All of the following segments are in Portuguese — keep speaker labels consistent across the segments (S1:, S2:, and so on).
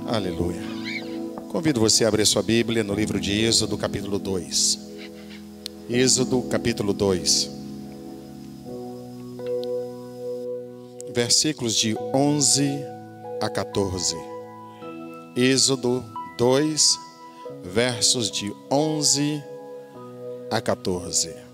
S1: Aleluia. Convido você a abrir sua Bíblia no livro de Êxodo, capítulo 2. Êxodo, capítulo 2. Versículos de 11 a 14. Êxodo 2, versos de 11 a 14.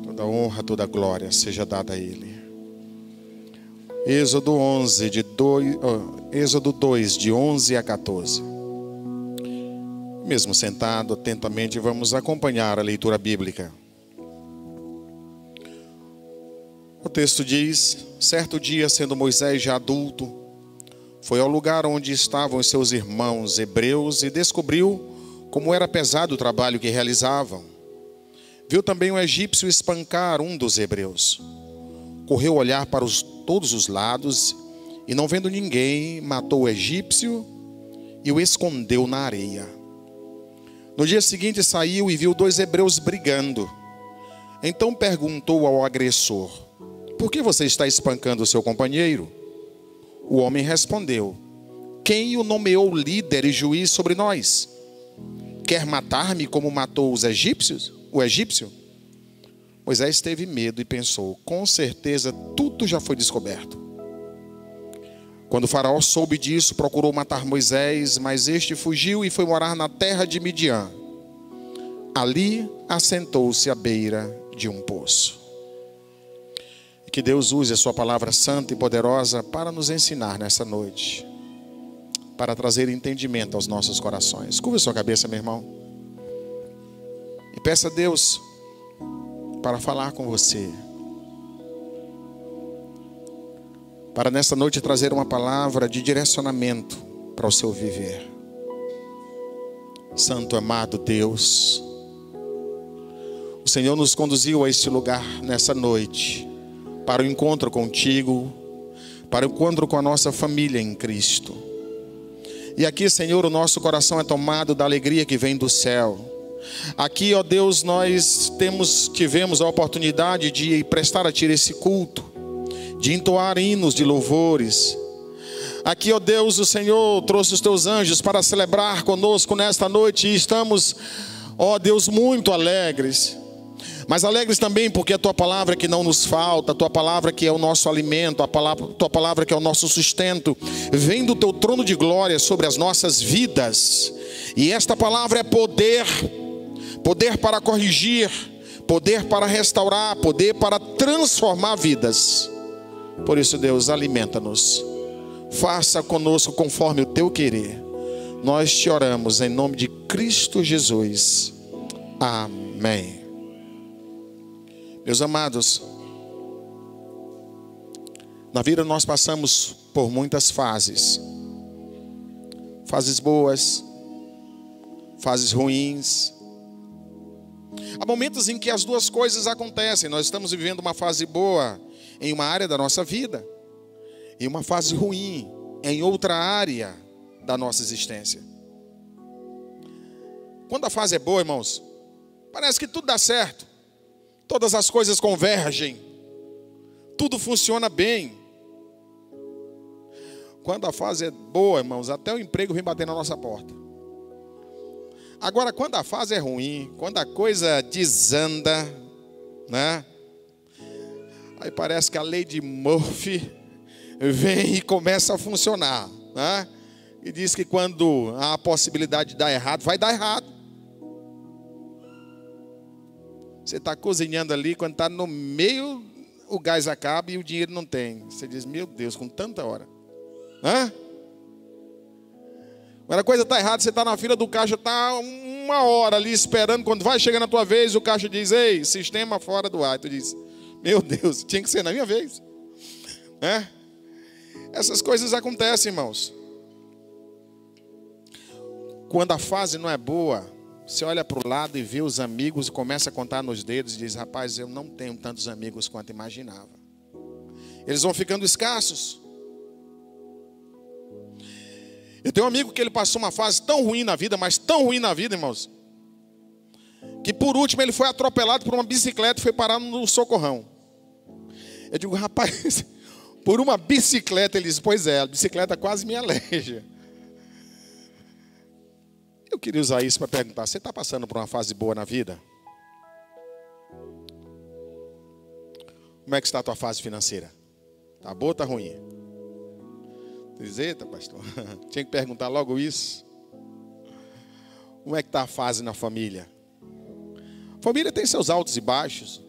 S1: Toda honra, toda glória seja dada a Ele. Êxodo 2, de 11 a 14. Mesmo sentado, atentamente, vamos acompanhar a leitura bíblica. O texto diz: certo dia, sendo Moisés já adulto, foi ao lugar onde estavam os seus irmãos hebreus e descobriu como era pesado o trabalho que realizavam. Viu também um egípcio espancar um dos hebreus. Correu olhar para todos os lados e, não vendo ninguém, matou o egípcio e o escondeu na areia. No dia seguinte saiu e viu dois hebreus brigando. Então perguntou ao agressor: por que você está espancando o seu companheiro? O homem respondeu: quem o nomeou líder e juiz sobre nós? Quer matar-me como matou os egípcios? O egípcio? Moisés teve medo e pensou: com certeza tudo já foi descoberto. Quando o faraó soube disso, procurou matar Moisés, mas este fugiu e foi morar na terra de Midian. Ali assentou-se à beira de um poço. E que Deus use a sua palavra santa e poderosa para nos ensinar nessa noite, para trazer entendimento aos nossos corações. Curva sua cabeça, meu irmão, e peça a Deus para falar com você, para nesta noite trazer uma palavra de direcionamento para o seu viver. Santo amado Deus, o Senhor nos conduziu a este lugar nessa noite para o encontro contigo, para o encontro com a nossa família em Cristo. E aqui, Senhor, o nosso coração é tomado da alegria que vem do céu. Aqui, ó Deus, nós tivemos a oportunidade de prestar a Ti esse culto, de entoar hinos de louvores. Aqui, ó Deus, o Senhor trouxe os Teus anjos para celebrar conosco nesta noite e estamos, ó Deus, muito alegres. Mas alegres também porque a Tua palavra que não nos falta, a Tua palavra que é o nosso alimento, a Tua palavra que é o nosso sustento, vem do Teu trono de glória sobre as nossas vidas. E esta palavra é poder, poder para corrigir, poder para restaurar, poder para transformar vidas. Por isso, Deus, alimenta-nos, faça conosco conforme o Teu querer. Nós Te oramos em nome de Cristo Jesus. Amém. Meus amados, na vida nós passamos por muitas fases. Fases boas, fases ruins. Há momentos em que as duas coisas acontecem. Nós estamos vivendo uma fase boa em uma área da nossa vida e uma fase ruim em outra área da nossa existência. Quando a fase é boa, irmãos, parece que tudo dá certo. Todas as coisas convergem, tudo funciona bem. Quando a fase é boa, irmãos, até o emprego vem bater na nossa porta. Agora, quando a fase é ruim, quando a coisa desanda, né? Aí parece que a lei de Murphy vem e começa a funcionar, né? E diz que quando há a possibilidade de dar errado, vai dar errado. Você está cozinhando ali, quando está no meio, o gás acaba e o dinheiro não tem. Você diz: meu Deus, com tanta hora. Quando a coisa está errada, você está na fila do caixa, está uma hora ali esperando. Quando vai chegando a tua vez, o caixa diz: ei, sistema fora do ar. E tu diz: meu Deus, tinha que ser na minha vez. Essas coisas acontecem, irmãos. Quando a fase não é boa, você olha para o lado e vê os amigos e começa a contar nos dedos e diz: rapaz, eu não tenho tantos amigos quanto imaginava. Eles vão ficando escassos. Eu tenho um amigo que ele passou uma fase tão ruim na vida, mas tão ruim na vida, irmãos, que que por último ele foi atropelado por uma bicicleta e foi parar no socorrão. Eu digo, rapaz, por uma bicicleta? Ele disse, pois é, a bicicleta quase me aleija. Eu queria usar isso para perguntar, você está passando por uma fase boa na vida? Como é que está a tua fase financeira? Está boa ou está ruim? Diz, eita, pastor, tinha que perguntar logo isso. Como é que está a fase na família? A família tem seus altos e baixos,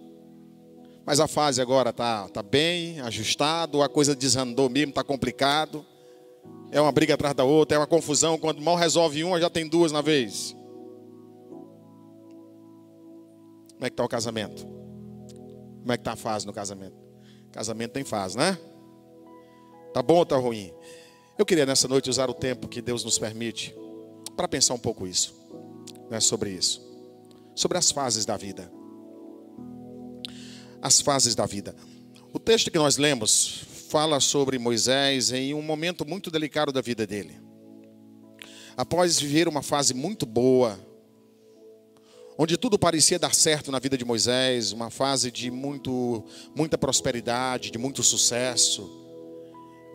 S1: mas a fase agora está bem, ajustado, a coisa desandou mesmo, está complicado. É uma briga atrás da outra, é uma confusão, quando mal resolve uma, já tem duas na vez. Como é que está o casamento? Como é que está a fase no casamento? Casamento tem fase, né? Tá bom ou tá ruim? Eu queria nessa noite usar o tempo que Deus nos permite para pensar um pouco isso, né, sobre isso. Sobre as fases da vida. As fases da vida. O texto que nós lemos fala sobre Moisés em um momento muito delicado da vida dele. Após viver uma fase muito boa, onde tudo parecia dar certo na vida de Moisés, uma fase de muita prosperidade, de muito sucesso,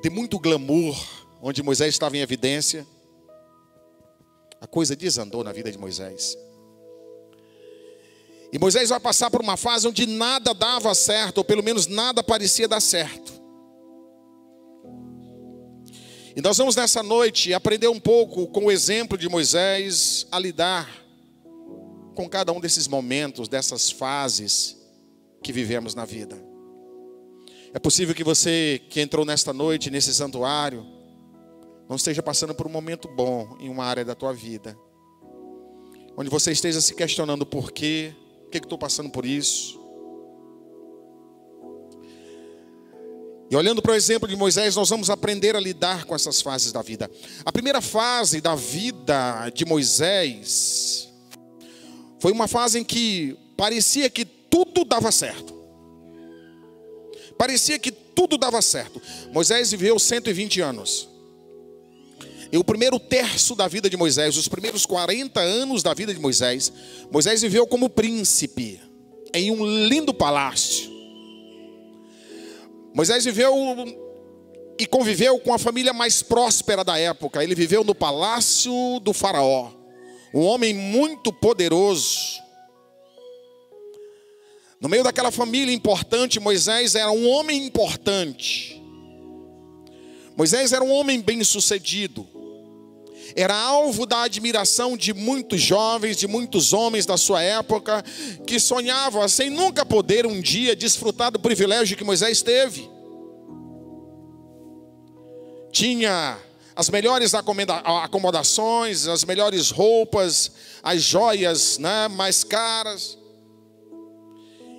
S1: de muito glamour, onde Moisés estava em evidência, a coisa desandou na vida de Moisés. E Moisés vai passar por uma fase onde nada dava certo, ou pelo menos nada parecia dar certo. E nós vamos nessa noite aprender um pouco com o exemplo de Moisés a lidar com cada um desses momentos, dessas fases que vivemos na vida. É possível que você que entrou nesta noite, nesse santuário, não esteja passando por um momento bom em uma área da tua vida, onde você esteja se questionando por quê, por que estou passando por isso. E olhando para o exemplo de Moisés, nós vamos aprender a lidar com essas fases da vida. A primeira fase da vida de Moisés foi uma fase em que parecia que tudo dava certo. Parecia que tudo dava certo. Moisés viveu 120 anos. E o primeiro terço da vida de Moisés, os primeiros 40 anos da vida de Moisés, Moisés viveu como príncipe, em um lindo palácio. Moisés viveu e conviveu com a família mais próspera da época. Ele viveu no palácio do faraó, um homem muito poderoso. No meio daquela família importante, Moisés era um homem importante. Moisés era um homem bem-sucedido. Era alvo da admiração de muitos jovens, de muitos homens da sua época, que sonhavam sem nunca poder um dia desfrutar do privilégio que Moisés teve. Tinha as melhores acomodações, as melhores roupas, as joias, né, mais caras.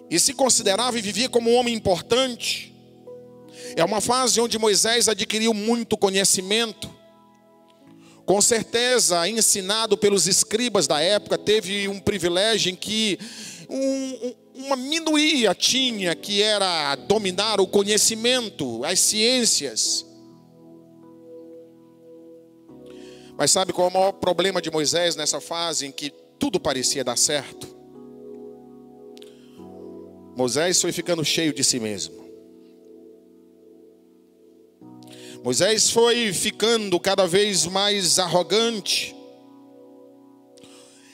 S1: E se considerava e vivia como um homem importante. É uma fase onde Moisés adquiriu muito conhecimento. Com certeza, ensinado pelos escribas da época, teve um privilégio em que uma minoria tinha, que era dominar o conhecimento, as ciências. Mas sabe qual é o maior problema de Moisés nessa fase em que tudo parecia dar certo? Moisés foi ficando cheio de si mesmo. Moisés foi ficando cada vez mais arrogante.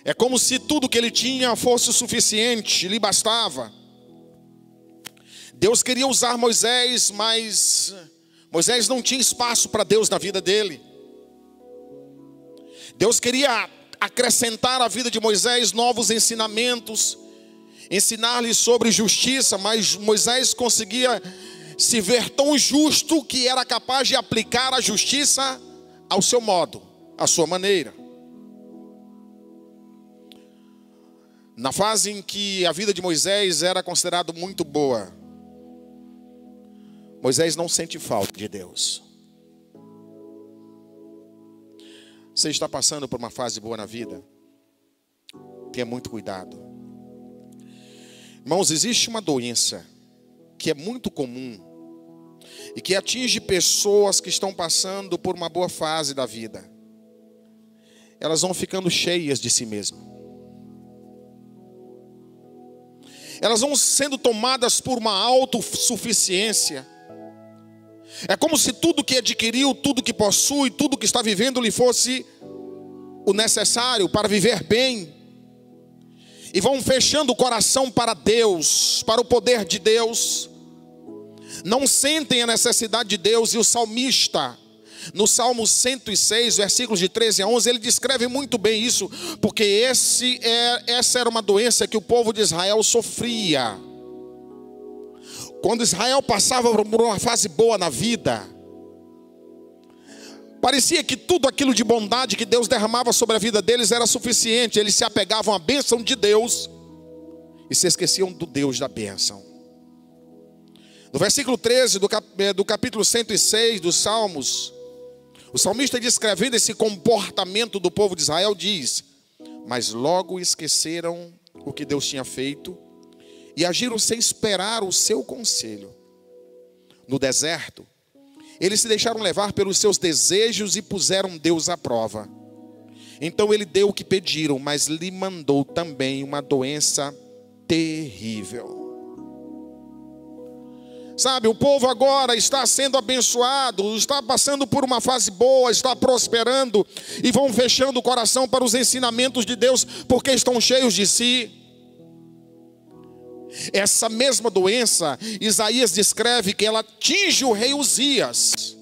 S1: É como se tudo que ele tinha fosse o suficiente, lhe bastava. Deus queria usar Moisés, mas Moisés não tinha espaço para Deus na vida dele. Deus queria acrescentar à vida de Moisés novos ensinamentos, ensinar-lhe sobre justiça, mas Moisés conseguia se ver tão justo que era capaz de aplicar a justiça ao seu modo, à sua maneira. Na fase em que a vida de Moisés era considerada muito boa, Moisés não sente falta de Deus. Você está passando por uma fase boa na vida? Tenha muito cuidado. Irmãos, existe uma doença que é muito comum e que atinge pessoas que estão passando por uma boa fase da vida. Elas vão ficando cheias de si mesmas. elas vão sendo tomadas por uma autossuficiência. É como se tudo que adquiriu, tudo que possui, tudo que está vivendo lhe fosse o necessário para viver bem. E vão fechando o coração para Deus, para o poder de Deus. Não sentem a necessidade de Deus. E o salmista, no Salmo 106, versículos de 13 a 11, ele descreve muito bem isso, porque essa era uma doença que o povo de Israel sofria. Quando Israel passava por uma fase boa na vida, parecia que tudo aquilo de bondade que Deus derramava sobre a vida deles era suficiente. Eles se apegavam à bênção de Deus e se esqueciam do Deus da bênção. No versículo 13 do capítulo 106 dos Salmos, o salmista, descrevendo esse comportamento do povo de Israel, diz: mas logo esqueceram o que Deus tinha feito e agiram sem esperar o seu conselho. No deserto, eles se deixaram levar pelos seus desejos e puseram Deus à prova. Então ele deu o que pediram, mas lhe mandou também uma doença terrível. Sabe, o povo agora está sendo abençoado, está passando por uma fase boa, está prosperando, e vão fechando o coração para os ensinamentos de Deus, porque estão cheios de si. Essa mesma doença, Isaías descreve que ela atinge o rei Uzias,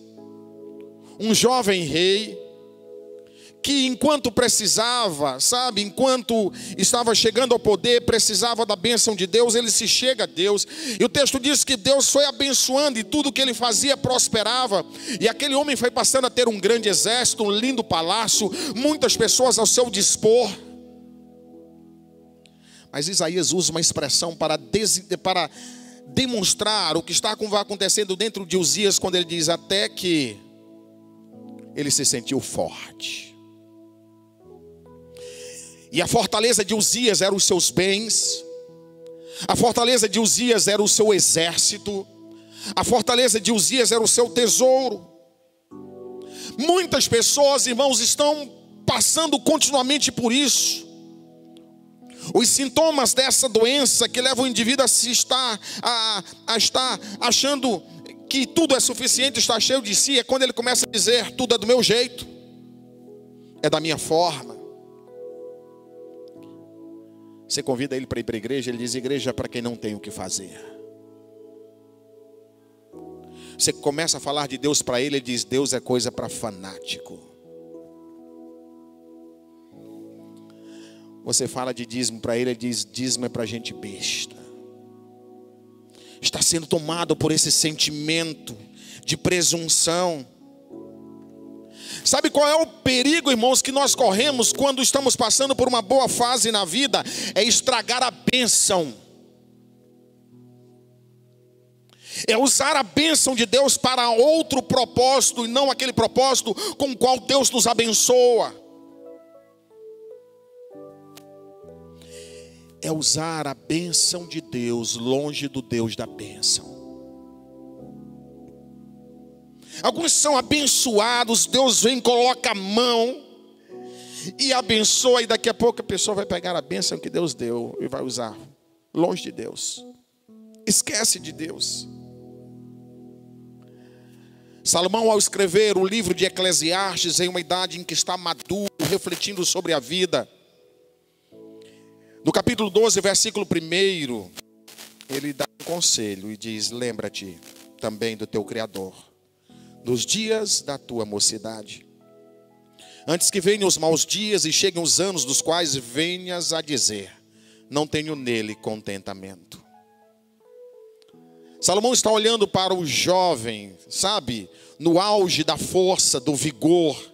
S1: um jovem rei, que enquanto precisava, sabe, enquanto estava chegando ao poder, precisava da bênção de Deus, ele se chega a Deus, e o texto diz que Deus foi abençoando, e tudo que ele fazia prosperava, e aquele homem foi passando a ter um grande exército, um lindo palácio, muitas pessoas ao seu dispor. Mas Isaías usa uma expressão para demonstrar o que está acontecendo dentro de Uzias, quando ele diz: até que ele se sentiu forte. E a fortaleza de Uzias eram os seus bens, a fortaleza de Uzias era o seu exército, a fortaleza de Uzias era o seu tesouro. Muitas pessoas, irmãos, estão passando continuamente por isso. Os sintomas dessa doença que levam o indivíduo a estar achando que tudo é suficiente, está cheio de si, é quando ele começa a dizer: tudo é do meu jeito, é da minha forma. Você convida ele para ir para a igreja, ele diz: igreja é para quem não tem o que fazer. Você começa a falar de Deus para ele, ele diz: Deus é coisa para fanático. Você fala de dízimo para ele diz: dízimo é para gente besta. Está sendo tomado por esse sentimento de presunção. Sabe qual é o perigo, irmãos, que nós corremos quando estamos passando por uma boa fase na vida? É estragar a bênção. É usar a bênção de Deus para outro propósito, e não aquele propósito com o qual Deus nos abençoa. É usar a bênção de Deus longe do Deus da bênção. Alguns são abençoados, Deus vem, coloca a mão e abençoa, e daqui a pouco a pessoa vai pegar a bênção que Deus deu e vai usar longe de Deus. Esquece de Deus. Salomão, ao escrever o livro de Eclesiastes, em uma idade em que está maduro, refletindo sobre a vida, no capítulo 12, versículo 1, ele dá um conselho e diz: lembra-te também do teu Criador nos dias da tua mocidade, antes que venham os maus dias e cheguem os anos dos quais venhas a dizer: não tenho nele contentamento. Salomão está olhando para o jovem, sabe, no auge da força, do vigor,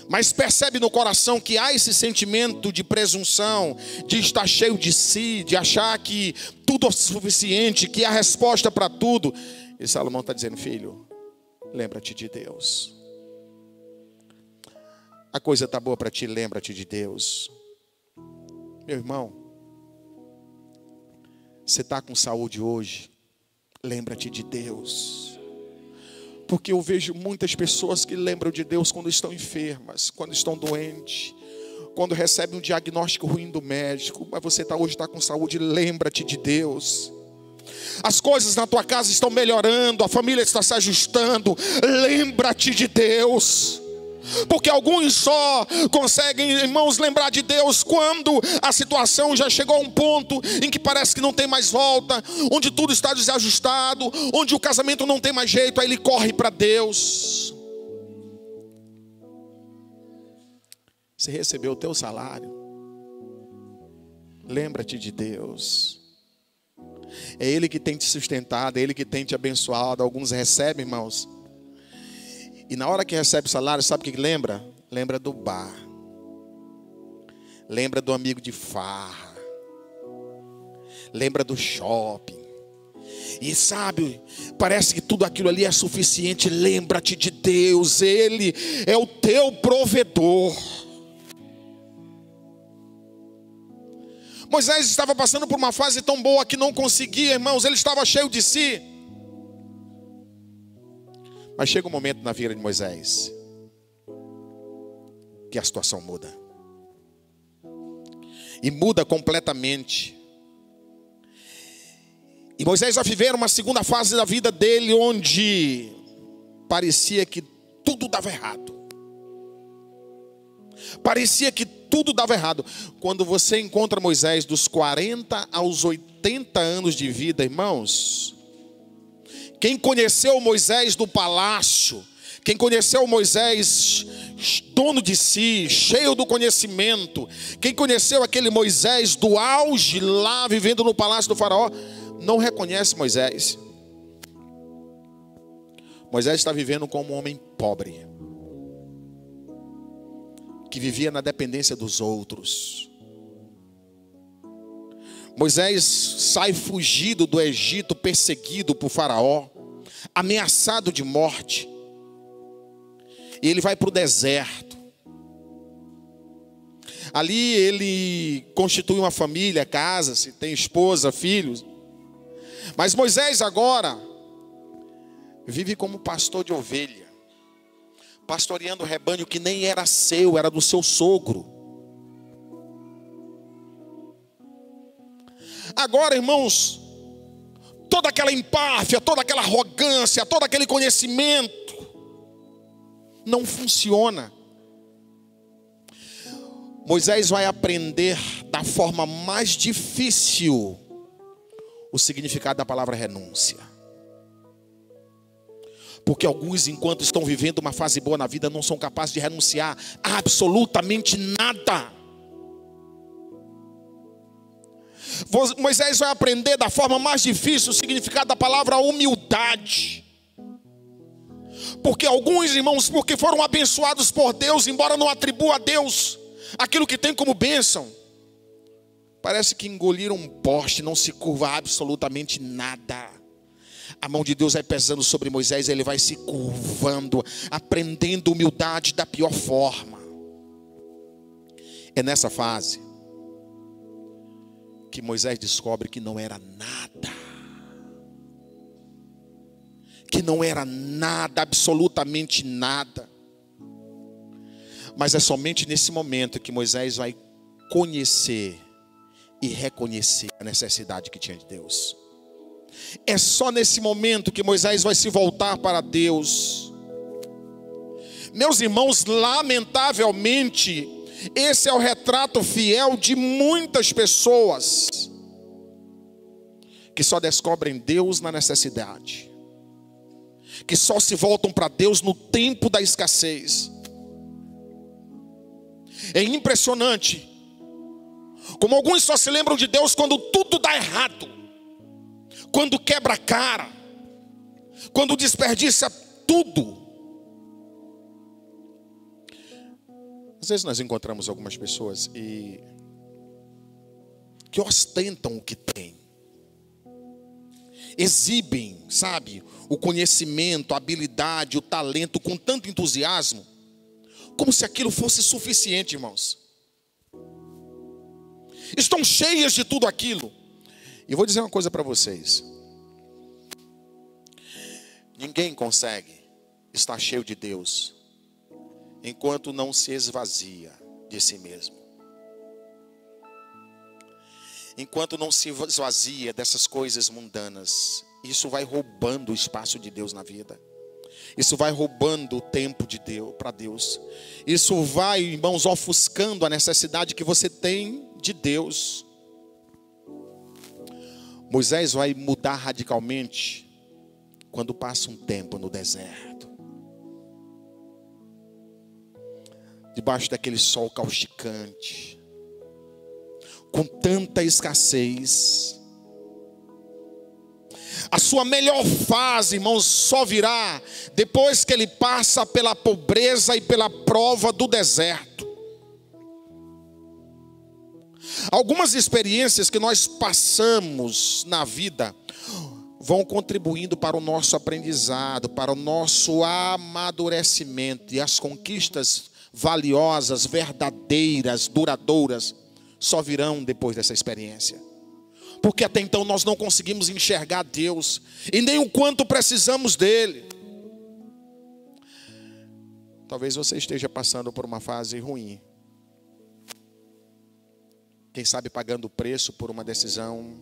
S1: mas percebe no coração que há esse sentimento de presunção, de estar cheio de si, de achar que tudo é suficiente, que há resposta para tudo. E Salomão está dizendo: filho, lembra-te de Deus. A coisa está boa para ti, lembra-te de Deus. Meu irmão, você está com saúde hoje, lembra-te de Deus. Porque eu vejo muitas pessoas que lembram de Deus quando estão enfermas, quando estão doentes, Quando recebe um diagnóstico ruim do médico, mas você hoje está com saúde, lembra-te de Deus. As coisas na tua casa estão melhorando, a família está se ajustando, lembra-te de Deus. Porque alguns só conseguem, irmãos, lembrar de Deus quando a situação já chegou a um ponto em que parece que não tem mais volta, onde tudo está desajustado, onde o casamento não tem mais jeito, aí ele corre para Deus. Você recebeu o teu salário, lembra-te de Deus. É Ele que tem te sustentado, é Ele que tem te abençoado. Alguns recebem, irmãos, e na hora que recebe o salário, sabe o que lembra? Lembra do bar, lembra do amigo de farra, lembra do shopping. E sabe, parece que tudo aquilo ali é suficiente. Lembra-te de Deus, Ele é o teu provedor. Moisés estava passando por uma fase tão boa que não conseguia, irmãos, ele estava cheio de si. Mas chega um momento na vida de Moisés que a situação muda. E muda completamente. E Moisés vai viver uma segunda fase da vida dele, onde parecia que tudo dava errado. Parecia que tudo dava errado. Quando você encontra Moisés dos 40 aos 80 anos de vida, irmãos, quem conheceu Moisés do palácio, quem conheceu Moisés dono de si, cheio do conhecimento, quem conheceu aquele Moisés do auge lá vivendo no palácio do faraó, não reconhece Moisés. Moisés está vivendo como um homem pobre, que vivia na dependência dos outros. Moisés sai fugido do Egito, perseguido por Faraó, ameaçado de morte. E ele vai para o deserto. Ali ele constitui uma família, casa-se, tem esposa, filhos. Mas Moisés agora vive como pastor de ovelha, pastoreando o rebanho que nem era seu, era do seu sogro. Agora, irmãos, toda aquela empáfia, toda aquela arrogância, todo aquele conhecimento não funciona. Moisés vai aprender da forma mais difícil o significado da palavra renúncia. Porque alguns, enquanto estão vivendo uma fase boa na vida, não são capazes de renunciar a absolutamente nada. Moisés vai aprender da forma mais difícil o significado da palavra humildade. Porque alguns, irmãos, porque foram abençoados por Deus, embora não atribua a Deus aquilo que tem como bênção, parece que engoliram um poste, não se curva absolutamente nada. A mão de Deus vai pesando sobre Moisés, ele vai se curvando, aprendendo humildade da pior forma. É nessa fase que Moisés descobre que não era nada. Que não era nada, absolutamente nada. Mas é somente nesse momento que Moisés vai conhecer e reconhecer a necessidade que tinha de Deus. É só nesse momento que Moisés vai se voltar para Deus. Meus irmãos, lamentavelmente, esse é o retrato fiel de muitas pessoas que só descobrem Deus na necessidade, que só se voltam para Deus no tempo da escassez. É impressionante como alguns só se lembram de Deus quando tudo dá errado, quando quebra a cara, quando desperdiça tudo. Às vezes nós encontramos algumas pessoas que ostentam o que têm, exibem, sabe, o conhecimento, a habilidade, o talento com tanto entusiasmo, como se aquilo fosse suficiente, irmãos. Estão cheias de tudo aquilo. E eu vou dizer uma coisa para vocês: ninguém consegue estar cheio de Deus enquanto não se esvazia de si mesmo. enquanto não se esvazia dessas coisas mundanas, isso vai roubando o espaço de Deus na vida. Isso vai roubando o tempo de Deus para Deus. Isso vai, irmãos, ofuscando a necessidade que você tem de Deus. Moisés vai mudar radicalmente quando passa um tempo no deserto, debaixo daquele sol causticante, com tanta escassez. A sua melhor fase, irmãos, só virá depois que ele passa pela pobreza e pela prova do deserto. Algumas experiências que nós passamos na vida vão contribuindo para o nosso aprendizado, para o nosso amadurecimento, e as conquistas valiosas, verdadeiras, duradouras, só virão depois dessa experiência. Porque até então nós não conseguimos enxergar Deus, e nem o quanto precisamos dele. Talvez você esteja passando por uma fase ruim. Quem sabe pagando o preço por uma decisão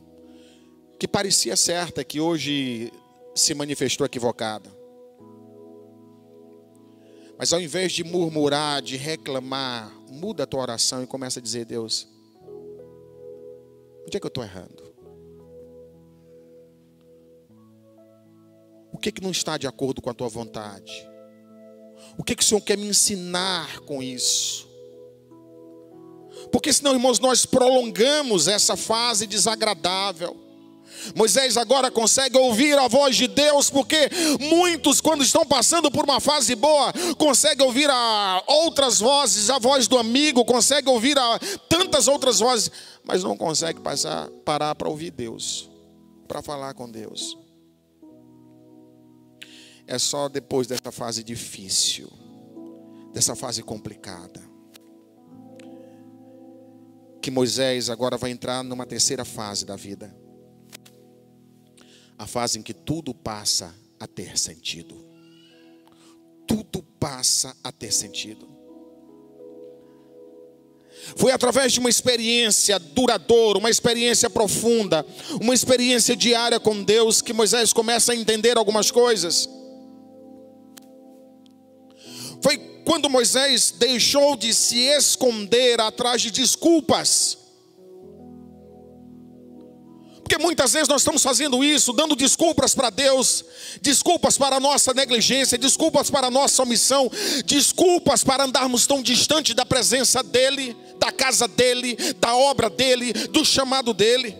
S1: que parecia certa, que hoje se manifestou equivocada. Mas ao invés de murmurar, de reclamar, muda a tua oração e começa a dizer: Deus, onde é que eu estou errando? O que não está de acordo com a tua vontade? O que o Senhor quer me ensinar com isso? Porque senão, irmãos, nós prolongamos essa fase desagradável. Moisés agora consegue ouvir a voz de Deus, porque muitos, quando estão passando por uma fase boa, conseguem ouvir outras vozes, a voz do amigo, conseguem ouvir tantas outras vozes, mas não conseguem parar para ouvir Deus, para falar com Deus. É só depois dessa fase difícil, dessa fase complicada, que Moisés agora vai entrar numa terceira fase da vida. A fase em que tudo passa a ter sentido. Tudo passa a ter sentido. Foi através de uma experiência duradoura, uma experiência profunda, uma experiência diária com Deus, que Moisés começa a entender algumas coisas. Foi quando Moisés deixou de se esconder atrás de desculpas. Porque muitas vezes nós estamos fazendo isso, dando desculpas para Deus, desculpas para a nossa negligência, desculpas para a nossa omissão, desculpas para andarmos tão distante da presença dEle, da casa dEle, da obra dEle, do chamado dEle.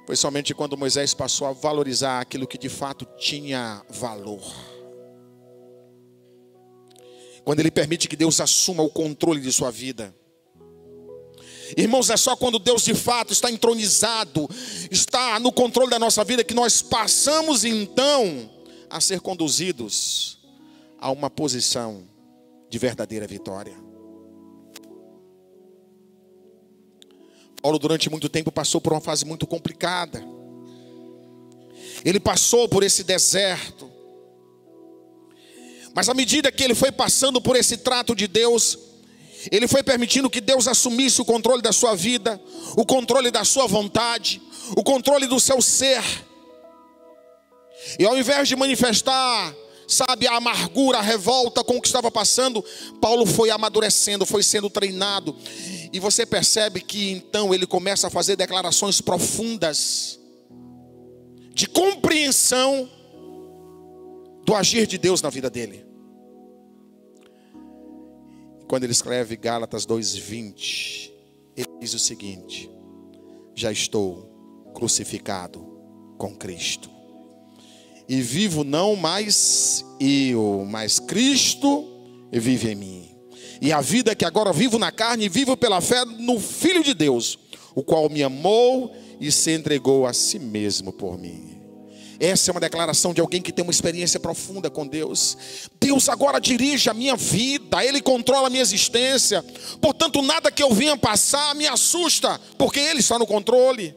S1: Foi somente quando Moisés passou a valorizar aquilo que de fato tinha valor. Quando ele permite que Deus assuma o controle de sua vida. Irmãos, é só quando Deus de fato está entronizado, está no controle da nossa vida, que nós passamos então a ser conduzidos a uma posição de verdadeira vitória. Paulo durante muito tempo passou por uma fase muito complicada. Ele passou por esse deserto. Mas à medida que ele foi passando por esse trato de Deus, ele foi permitindo que Deus assumisse o controle da sua vida, o controle da sua vontade, o controle do seu ser. E ao invés de manifestar, sabe, a amargura, a revolta com o que estava passando, Paulo foi amadurecendo, foi sendo treinado. E você percebe que então ele começa a fazer declarações profundas, de compreensão do agir de Deus na vida dele. Quando ele escreve Gálatas 2:20, ele diz o seguinte: já estou crucificado com Cristo, e vivo não mais eu, mas Cristo vive em mim. E a vida que agora vivo na carne, vivo pela fé no Filho de Deus, o qual me amou e se entregou a si mesmo por mim. Essa é uma declaração de alguém que tem uma experiência profunda com Deus. Deus agora dirige a minha vida, Ele controla a minha existência. Portanto, nada que eu venha passar me assusta, porque Ele está no controle.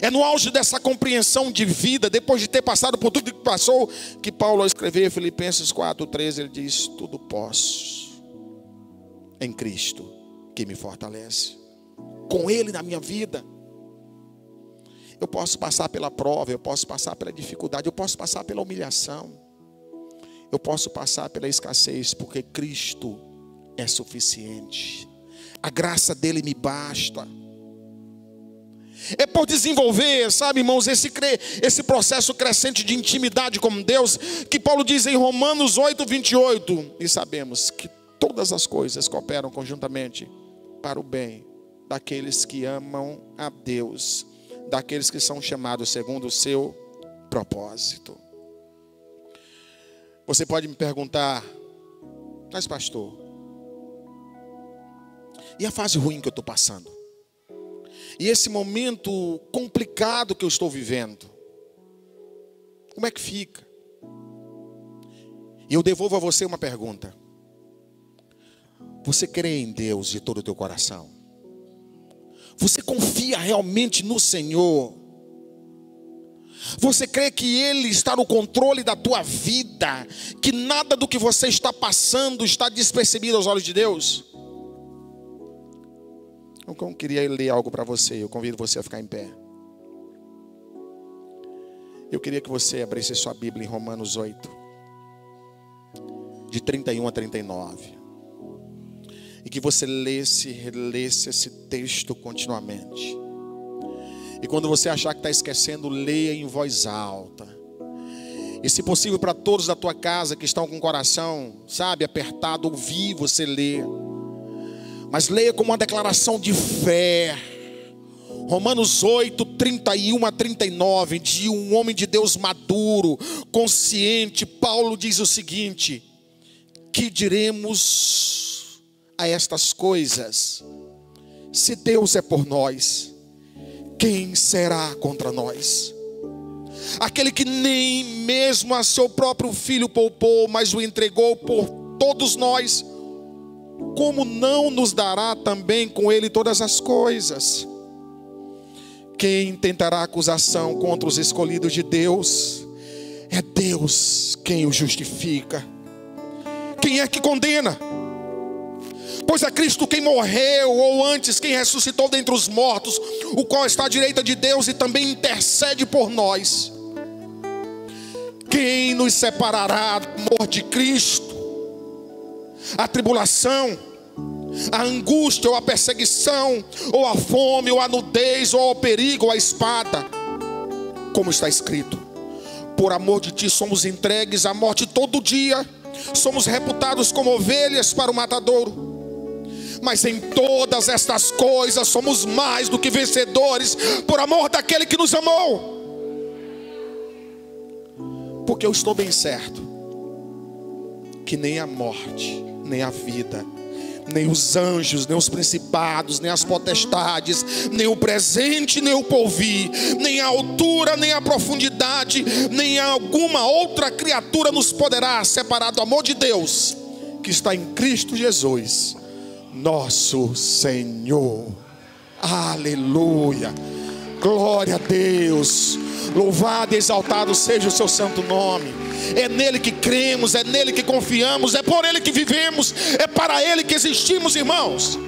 S1: É no auge dessa compreensão de vida, depois de ter passado por tudo que passou, que Paulo, ao escrever Filipenses 4:13, ele diz: tudo posso em Cristo, que me fortalece. Com Ele na minha vida, eu posso passar pela prova, eu posso passar pela dificuldade, eu posso passar pela humilhação, eu posso passar pela escassez, porque Cristo é suficiente. A graça dele me basta. É por desenvolver, sabe, irmãos, esse processo crescente de intimidade com Deus, que Paulo diz em Romanos 8:28, e sabemos que todas as coisas cooperam conjuntamente para o bem daqueles que amam a Deus, daqueles que são chamados segundo o seu propósito. Você pode me perguntar: mas pastor, e a fase ruim que eu estou passando? E esse momento complicado que eu estou vivendo, como é que fica? E eu devolvo a você uma pergunta: você crê em Deus de todo o teu coração? Você confia realmente no Senhor? Você crê que Ele está no controle da tua vida? Que nada do que você está passando está despercebido aos olhos de Deus? Eu queria ler algo para você. Eu convido você a ficar em pé. Eu queria que você abrisse sua Bíblia em Romanos 8, de 31 a 39. E que você lesse e relesse esse texto continuamente. E quando você achar que está esquecendo, leia em voz alta. E se possível, para todos da tua casa que estão com o coração, sabe, apertado, ouvir você ler. Mas leia como uma declaração de fé. Romanos 8, 31 a 39, de um homem de Deus maduro, consciente. Paulo diz o seguinte: que diremos a estas coisas? Se Deus é por nós, quem será contra nós? Aquele que nem mesmo a seu próprio filho poupou, mas o entregou por todos nós, como não nos dará também com ele todas as coisas? Quem tentará acusação contra os escolhidos de Deus? É Deus quem o justifica. Quem é que condena? Pois é Cristo quem morreu, ou antes quem ressuscitou dentre os mortos, o qual está à direita de Deus e também intercede por nós. Quem nos separará do amor de Cristo? A tribulação, a angústia, ou a perseguição, ou a fome, ou a nudez, ou o perigo, ou a espada. Como está escrito: por amor de ti somos entregues à morte todo dia, somos reputados como ovelhas para o matadouro. Mas em todas estas coisas somos mais do que vencedores, por amor daquele que nos amou. Porque eu estou bem certo que nem a morte, nem a vida, nem os anjos, nem os principados, nem as potestades, nem o presente, nem o porvir, nem a altura, nem a profundidade, nem alguma outra criatura nos poderá separar do amor de Deus que está em Cristo Jesus, nosso Senhor. Aleluia, glória a Deus. Louvado e exaltado seja o seu santo nome. É nele que cremos, é nele que confiamos, é por ele que vivemos, é para ele que existimos, irmãos.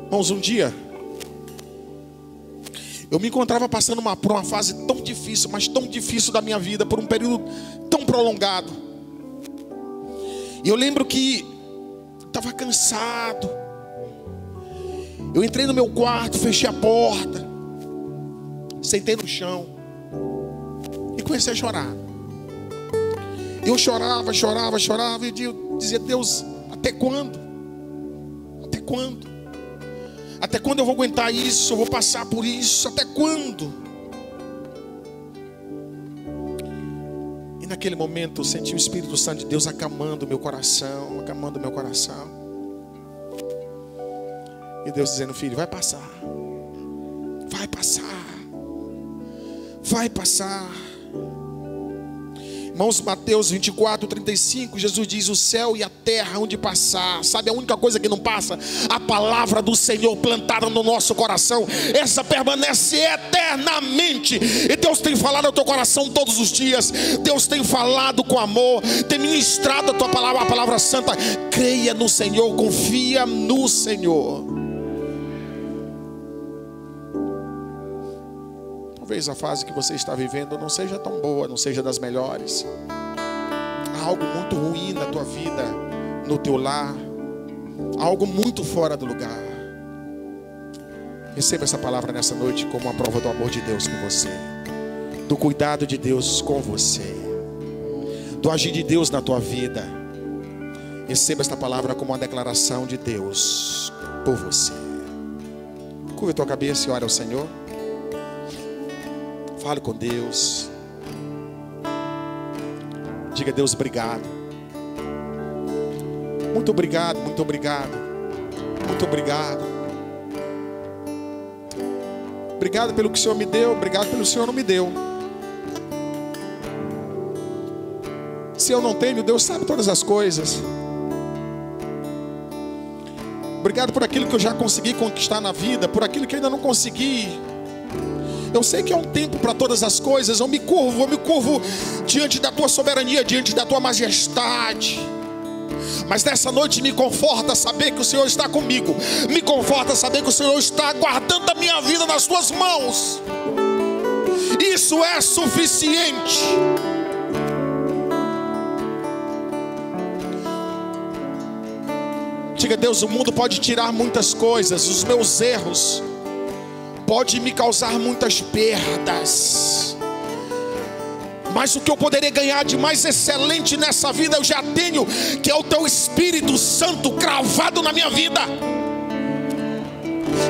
S1: Irmãos, um dia eu me encontrava passando por uma fase tão difícil, mas tão difícil da minha vida, por um período tão prolongado. E eu lembro que estava cansado. Eu entrei no meu quarto, fechei a porta, sentei no chão e comecei a chorar. Eu chorava e eu dizia: Deus, até quando? Até quando? Até quando eu vou aguentar isso? Eu vou passar por isso? Até quando? E naquele momento eu senti o Espírito Santo de Deus acalmando meu coração, acalmando meu coração. E Deus dizendo: filho, vai passar. Vai passar. Vai passar. Irmãos, Mateus 24:35, Jesus diz: o céu e a terra hão de passar. Sabe a única coisa que não passa? A palavra do Senhor plantada no nosso coração. Essa permanece eternamente. E Deus tem falado ao teu coração todos os dias. Deus tem falado com amor, tem ministrado a tua palavra, a palavra santa. Creia no Senhor, confia no Senhor. Talvez a fase que você está vivendo não seja tão boa, não seja das melhores. Há algo muito ruim na tua vida, no teu lar. Há algo muito fora do lugar. Receba essa palavra nessa noite como uma prova do amor de Deus com você, do cuidado de Deus com você, do agir de Deus na tua vida. Receba esta palavra como uma declaração de Deus por você. Curva a tua cabeça e ore ao Senhor. Fale com Deus. Diga a Deus obrigado. Muito obrigado, muito obrigado. Muito obrigado. Obrigado pelo que o Senhor me deu, obrigado pelo que o Senhor não me deu. Se eu não tenho, Deus sabe todas as coisas. Obrigado por aquilo que eu já consegui conquistar na vida, por aquilo que ainda não consegui. Eu sei que é um tempo para todas as coisas. Eu me curvo diante da tua soberania, diante da tua majestade. Mas nessa noite me conforta saber que o Senhor está comigo. Me conforta saber que o Senhor está guardando a minha vida nas tuas mãos. Isso é suficiente. Diga: Deus, o mundo pode tirar muitas coisas, os meus erros pode me causar muitas perdas, mas o que eu poderia ganhar de mais excelente nessa vida eu já tenho, que é o teu Espírito Santo cravado na minha vida,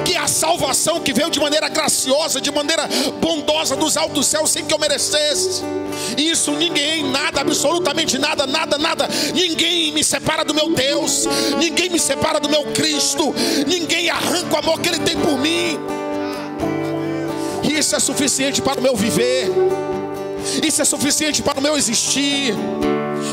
S1: que é a salvação que veio de maneira graciosa, de maneira bondosa dos altos céus, sem que eu merecesse. Isso ninguém, nada, absolutamente nada, ninguém me separa do meu Deus, ninguém me separa do meu Cristo, ninguém arranca o amor que Ele tem por mim. Isso é suficiente para o meu viver. Isso é suficiente para o meu existir.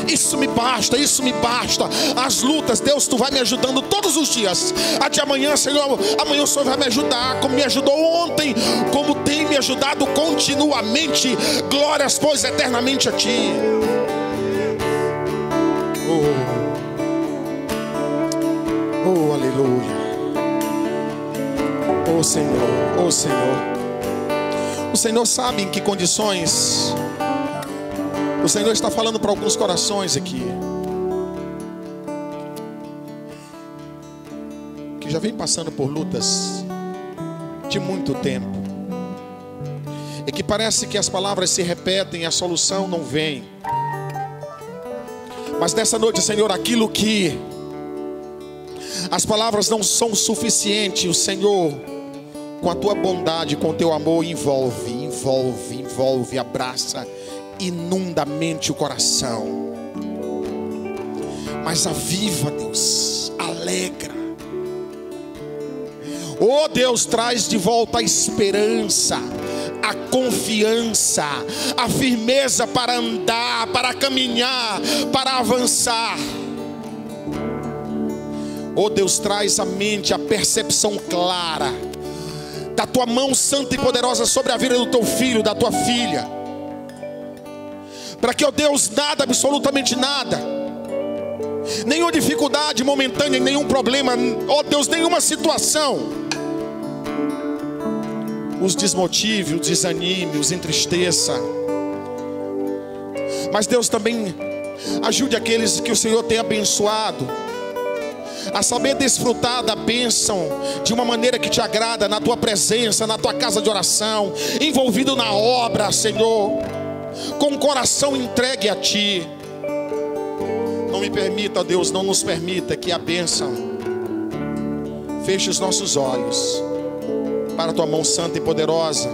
S1: Isso me basta, isso me basta. As lutas, Deus, Tu vai me ajudando todos os dias. A de amanhã, Senhor, amanhã o Senhor vai me ajudar, como me ajudou ontem, como tem me ajudado continuamente. Glórias, pois, eternamente a Ti. Oh, aleluia. Oh, Senhor, oh, Senhor. O Senhor sabe em que condições. O Senhor está falando para alguns corações aqui, que já vem passando por lutas de muito tempo, e que parece que as palavras se repetem e a solução não vem. Mas nessa noite, Senhor, aquilo que as palavras não são suficientes, o Senhor, com a Tua bondade, com o Teu amor, envolve, abraça, inunda a mente e o coração. Mas aviva, Deus, alegra. Oh Deus, traz de volta a esperança, a confiança, a firmeza para andar, para caminhar, para avançar. Oh Deus, traz à mente a percepção clara da Tua mão santa e poderosa sobre a vida do Teu filho, da Tua filha, para que, ó Deus, nada, absolutamente nada, nenhuma dificuldade momentânea, nenhum problema, ó Deus, nenhuma situação os desmotive, os desanime, os entristeça. Mas Deus, também ajude aqueles que o Senhor tem abençoado a saber desfrutar da bênção de uma maneira que Te agrada, na Tua presença, na Tua casa de oração, envolvido na obra, Senhor, com o coração entregue a Ti. Não me permita, ó Deus, não nos permita que a bênção feche os nossos olhos para a Tua mão santa e poderosa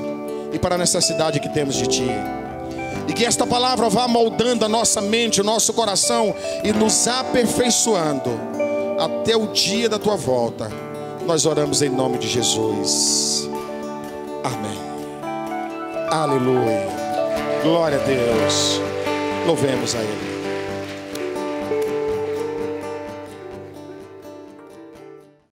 S1: e para a necessidade que temos de Ti. E que esta palavra vá moldando a nossa mente, o nosso coração e nos aperfeiçoando até o dia da Tua volta. Nós oramos em nome de Jesus. Amém. Aleluia. Glória a Deus. Louvemos a Ele.